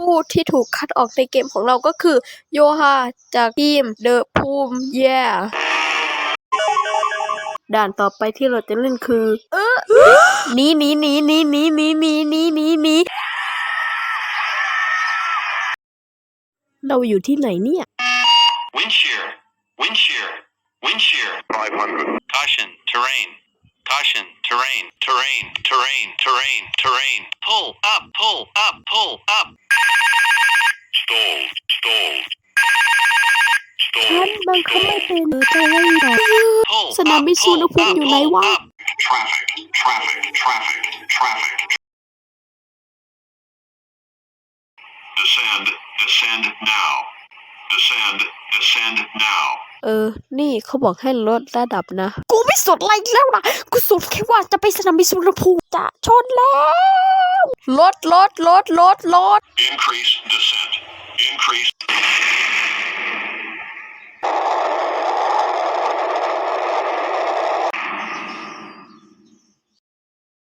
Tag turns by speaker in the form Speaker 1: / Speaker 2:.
Speaker 1: ผู้ที่ถูกคัดออกในเกมของเราก็คือโยฮาจากทีมเดอะภูมิด่านต่อไปที่เราจะเล่นคือหนีเราอยู่ที่ไหนเนี่ย
Speaker 2: Wind shear 500 Caution terrain pull up stalled
Speaker 1: ฉันบังคับไม่เป็นจะให้หรอสนามบินสุวรรณภูมิอยู่ไหนวะ
Speaker 2: traffic descend now
Speaker 1: นี่เขาบอกให้ลดระดับนะกูไม่สนอะไรแล้วนะกูสนแค่ว่าจะไปสนามบินสุวรรณภูมิจะชนแล้วลด
Speaker 2: increase